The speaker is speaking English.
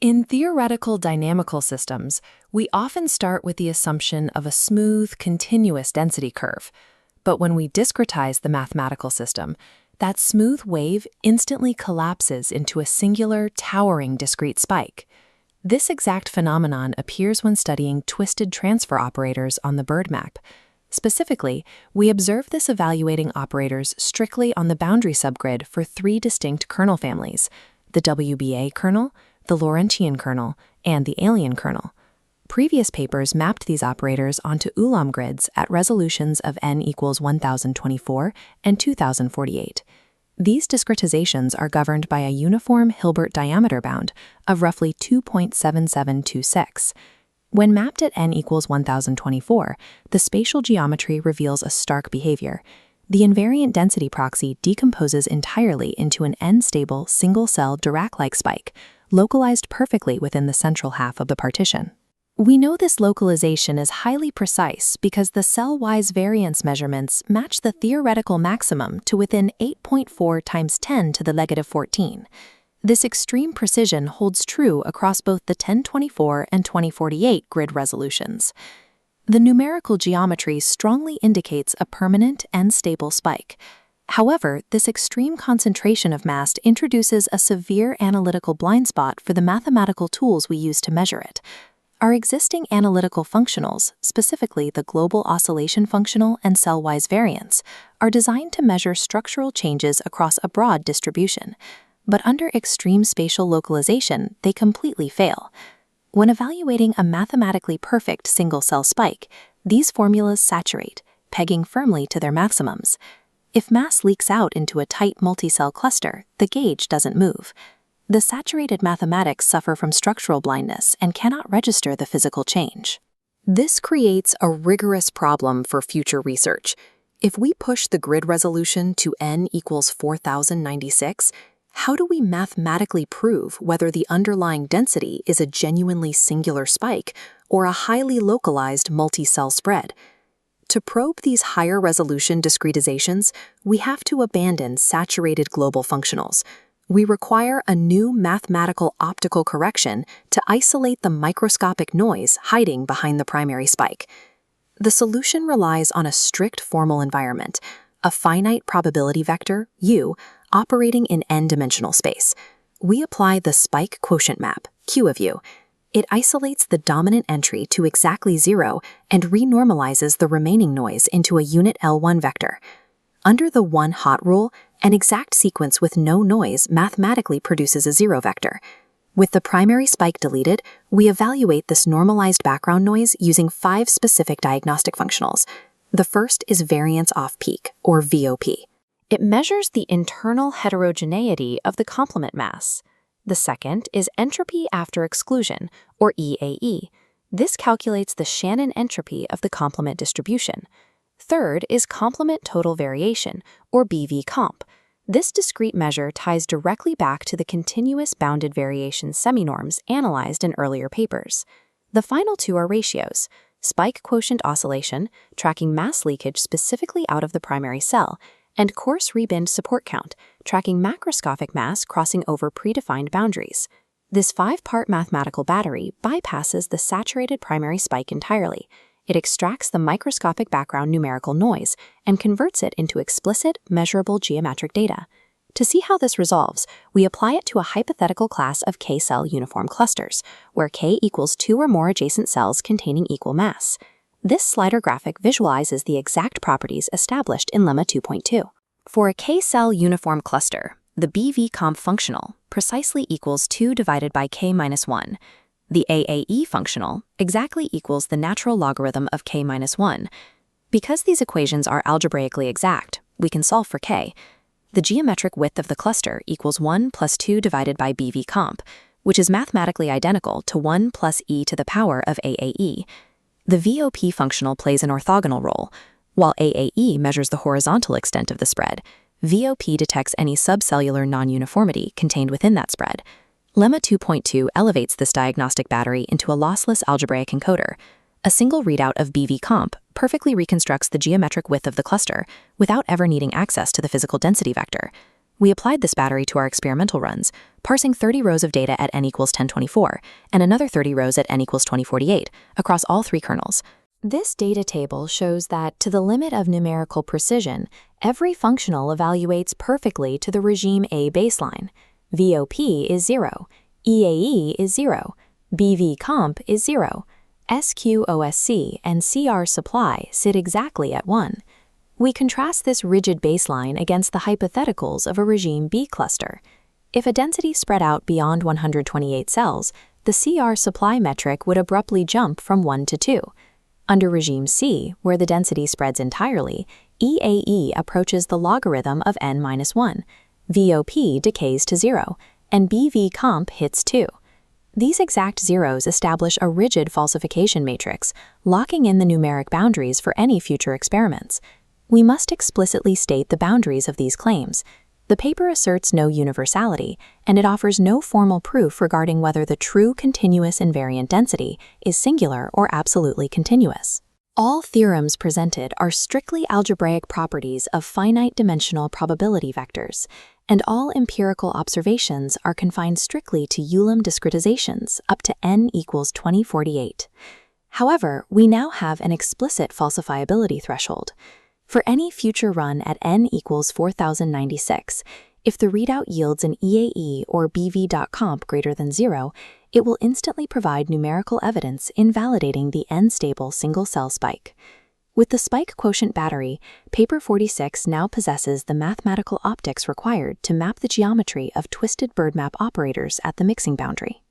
In theoretical dynamical systems, we often start with the assumption of a smooth, continuous density curve. But when we discretize the mathematical system, that smooth wave instantly collapses into a singular, towering discrete spike. This exact phenomenon appears when studying twisted transfer operators on the Bird map. Specifically, we observe this evaluating operators strictly on the boundary subgrid for three distinct kernel families: the WBA kernel, the Lorentzian kernel, and the alien kernel. Previous papers mapped these operators onto Ulam grids at resolutions of n equals 1024 and 2048. These discretizations are governed by a uniform Hilbert diameter bound of roughly 2.7726. When mapped at n equals 1024, the spatial geometry reveals a stark behavior. The invariant density proxy decomposes entirely into an n-stable, single-cell Dirac-like spike, localized perfectly within the central half of the partition. We know this localization is highly precise because the cell-wise variance measurements match the theoretical maximum to within 8.4 times 10 to the negative 14. This extreme precision holds true across both the 1024 and 2048 grid resolutions. The numerical geometry strongly indicates a permanent and stable spike. However, this extreme concentration of mass introduces a severe analytical blind spot for the mathematical tools we use to measure it. Our existing analytical functionals, specifically the global oscillation functional and cell-wise variance, are designed to measure structural changes across a broad distribution. But under extreme spatial localization, they completely fail. When evaluating a mathematically perfect single-cell spike, these formulas saturate, pegging firmly to their maximums. If mass leaks out into a tight multi-cell cluster, the gauge doesn't move. The saturated mathematics suffer from structural blindness and cannot register the physical change. This creates a rigorous problem for future research. If we push the grid resolution to n equals 4096, how do we mathematically prove whether the underlying density is a genuinely singular spike or a highly localized multi-cell spread? To probe these higher resolution discretizations, we have to abandon saturated global functionals. We require a new mathematical optical correction to isolate the microscopic noise hiding behind the primary spike. The solution relies on a strict formal environment, a finite probability vector, U, operating in n-dimensional space. We apply the Spike-Quotient map, Q of U. It isolates the dominant entry to exactly 0 and renormalises the remaining noise into a unit L1 vector. Under the one-hot rule, an exact sequence with no noise mathematically produces a 0 vector. With the primary spike deleted, we evaluate this normalized background noise using 5 specific diagnostic functionals. The first is Variance-off-Peak, or VOP. It measures the internal heterogeneity of the complement mass. The second is Entropy-after-Exclusion, or EAE. This calculates the Shannon entropy of the complement distribution. Third is Complement Total Variation, or BVcomp. This discrete measure ties directly back to the continuous bounded variation seminorms analyzed in earlier papers. The final two are ratios: Spike-Quotient oscillation, tracking mass leakage specifically out of the primary cell, and coarse rebind support count, tracking macroscopic mass crossing over predefined boundaries. This 5-part mathematical battery bypasses the saturated primary spike entirely. It extracts the microscopic background numerical noise and converts it into explicit, measurable geometric data. To see how this resolves, we apply it to a hypothetical class of K-cell uniform clusters, where K equals 2 or more adjacent cells containing equal mass. This slider graphic visualizes the exact properties established in Lemma 2.2. For a K-cell uniform cluster, the BVcomp functional precisely equals 2 divided by K minus 1. The AAE functional exactly equals the natural logarithm of K minus 1. Because these equations are algebraically exact, we can solve for K. The geometric width of the cluster equals 1 plus 2 divided by BVcomp, which is mathematically identical to 1 plus e to the power of AAE. The VOP functional plays an orthogonal role. While AAE measures the horizontal extent of the spread, VOP detects any subcellular non-uniformity contained within that spread. Lemma 2.2 elevates this diagnostic battery into a lossless algebraic encoder. A single readout of BVcomp perfectly reconstructs the geometric width of the cluster without ever needing access to the physical density vector. We applied this battery to our experimental runs, parsing 30 rows of data at n equals 1024 and another 30 rows at n equals 2048 across all 3 kernels. This data table shows that, to the limit of numerical precision, every functional evaluates perfectly to the regime A baseline. VOP is 0, EAE is 0, BVcomp is 0, SQOSC and CR supply sit exactly at 1. We contrast this rigid baseline against the hypotheticals of a regime B cluster. If a density spread out beyond 128 cells, the CR supply metric would abruptly jump from 1 to 2. Under regime C, where the density spreads entirely, EAE approaches the logarithm of n-1, VOP decays to 0, and BVcomp hits 2. These exact zeros establish a rigid falsification matrix, locking in the numeric boundaries for any future experiments. We must explicitly state the boundaries of these claims. The paper asserts no universality, and it offers no formal proof regarding whether the true continuous invariant density is singular or absolutely continuous. All theorems presented are strictly algebraic properties of finite-dimensional probability vectors, and all empirical observations are confined strictly to Ulam discretizations up to n equals 2048. However, we now have an explicit falsifiability threshold. For any future run at n equals 4096, if the readout yields an EAE or BV.comp greater than 0, it will instantly provide numerical evidence invalidating the n-stable single-cell spike. With the Spike-Quotient battery, paper 46 now possesses the mathematical optics required to map the geometry of twisted bird map operators at the mixing boundary.